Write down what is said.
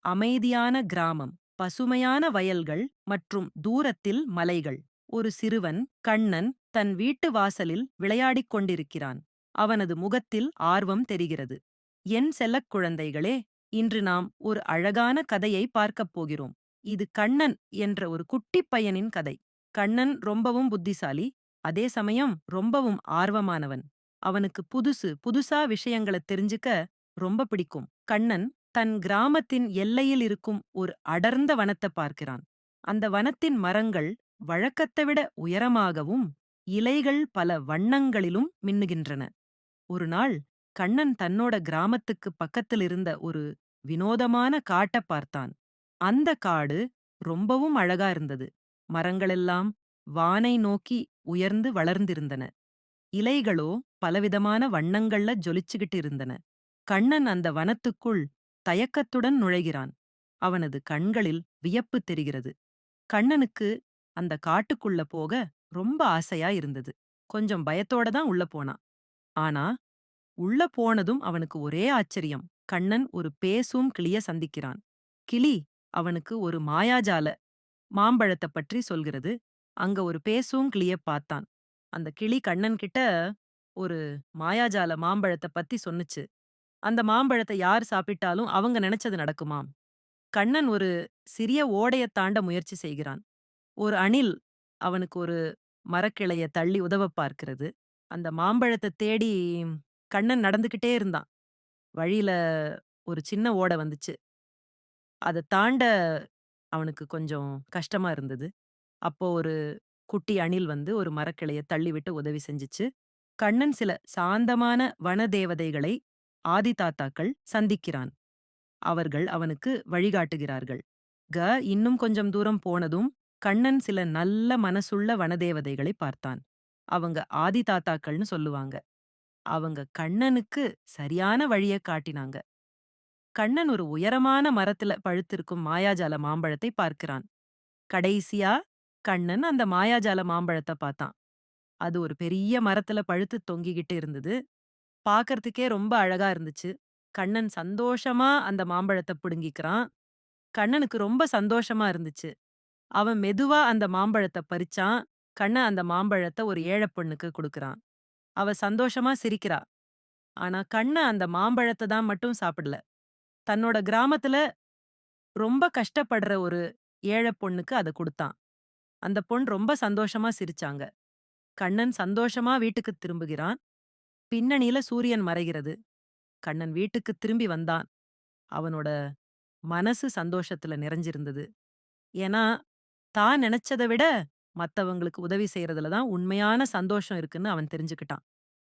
அமைதியான கிராமம், பசுமையான வயல்கள் மற்றும் தூரத்தில் மலைகள். ஒரு சிறுவன், கண்ணன், தன் வீட்டு வாசலில் விளையாடிக் கொண்டிருக்கிறான். அவனது முகத்தில் ஆர்வம் தெரிகிறது. என் செல்லக் குழந்தைகளே, இன்று நாம் ஒரு அழகான கதையை பார்க்கப் போகிறோம். இது கண்ணன் என்ற ஒரு குட்டிப் பையனின் கதை. கண்ணன் ரொம்பவும் புத்திசாலி, அதே சமயம் ரொம்பவும் ஆர்வமானவன். அவனுக்கு புதுசா விஷயங்கள தெரிஞ்சுக்க ரொம்ப பிடிக்கும். கண்ணன் தன் கிராமத்தின் எல்லையில் இருக்கும் ஒரு அடர்ந்த வனத்த பார்க்கிறான். அந்த வனத்தின் மரங்கள் வழக்கத்தை விட உயரமாகவும், இலைகள் பல வண்ணங்களிலும் மின்னுகின்றன. ஒரு நாள் கண்ணன் தன்னோட கிராமத்துக்கு பக்கத்தில் இருந்த ஒரு வினோதமான காட்டை பார்த்தான். அந்த காடு ரொம்பவும் அழகா இருந்தது. மரங்களெல்லாம் வானை நோக்கி உயர்ந்து வளர்ந்திருந்தன. இலைகளோ பலவிதமான வண்ணங்கள்ல ஜொலிச்சுகிட்டு இருந்தன. கண்ணன் அந்த வனத்துக்குள் தயக்கத்துடன் நுழைகிறான். அவனது கண்களில் வியப்பு தெரிகிறது. கண்ணனுக்கு அந்த காட்டுக்குள்ள போக ரொம்ப ஆசையா இருந்தது. கொஞ்சம் பயத்தோட தான் உள்ள போனான். ஆனா உள்ள போனதும் அவனுக்கு ஒரே ஆச்சரியம். கண்ணன் ஒரு பேசும் கிளிய சந்திக்கிறான். கிளி அவனுக்கு ஒரு மாயாஜால மாம்பழத்த பற்றி சொல்கிறது. அங்க ஒரு பேசும் கிளிய பார்த்தான். அந்த கிளி கண்ணன் கிட்ட ஒரு மாயாஜால மாம்பழத்த பத்தி சொன்னுச்சு. அந்த மாம்பழத்த யார் சாப்பிட்டாலும் அவங்க நினைச்சது நடக்குமாம். கண்ணன் ஒரு சிறிய ஓடைய தாண்ட முயற்சி செய்கிறான். ஒரு அணில் அவனுக்கு ஒரு மரக்கிளைய தள்ளி உதவ பார்க்கிறது. அந்த மாம்பழத்த தேடி கண்ணன் நடந்துகிட்டே இருந்தான். வழியில ஒரு சின்ன ஓடை வந்துச்சு. அத தாண்ட அவனுக்கு கொஞ்சம் கஷ்டமா இருந்தது. அப்போ ஒரு குட்டி அணில் வந்து ஒரு மரக்கிளைய தள்ளிவிட்டு உதவி செஞ்சுச்சு. கண்ணன் சில சாந்தமான வனதேவதைகளை ஆதி தாத்தாக்கள் சந்திக்கிறான். அவர்கள் அவனுக்கு வழிகாட்டுகிறார்கள். இன்னும் கொஞ்சம் தூரம் போனதும் கண்ணன் சில நல்ல மனசுள்ள வனதேவதைகளை பார்த்தான். அவங்க ஆதி தாத்தாக்கள்னு சொல்லுவாங்க. அவங்க கண்ணனுக்கு சரியான வழிய காட்டினாங்க. கண்ணன் ஒரு உயரமான மரத்துல பழுத்திருக்கும் மாயாஜால மாம்பழத்தை பார்க்கிறான். கடைசியா கண்ணன் அந்த மாயாஜால மாம்பழத்த பார்த்தான். அது ஒரு பெரிய மரத்துல பழுத்து தொங்கிக்கிட்டு இருந்தது. பார்க்கறதுக்கே ரொம்ப அழகா இருந்துச்சு. கண்ணன் சந்தோஷமா அந்த மாம்பழத்த பிடுங்கிக்கிறான். கண்ணனுக்கு ரொம்ப சந்தோஷமா இருந்துச்சு. அவன் மெதுவா அந்த மாம்பழத்த பறிச்சான். கண்ணன் அந்த மாம்பழத்த ஒரு ஏழை பொண்ணுக்கு குடுக்குறான். அவ சந்தோஷமா சிரிக்கிறா. ஆனா கண்ணன் அந்த மாம்பழத்த தான் மட்டும் சாப்பிடல. தன்னோட கிராமத்துல ரொம்ப கஷ்டப்படுற ஒரு ஏழை பொண்ணுக்கு அத குடுத்தான். அந்த பொண் ரொம்ப சந்தோஷமா சிரிச்சாங்க. கண்ணன் சந்தோஷமா வீட்டுக்கு திரும்புகிறான். பின்னணியில சூரியன் மறைகிறது. கண்ணன் வீட்டுக்கு திரும்பி வந்தான். அவனோட மனசு சந்தோஷத்துல நிறைஞ்சிருந்தது. ஏன்னா, தான் நினைச்சத விட மத்தவங்களுக்கு உதவி செய்யறதுல தான் உண்மையான சந்தோஷம் இருக்குன்னு அவன் தெரிஞ்சுக்கிட்டான்.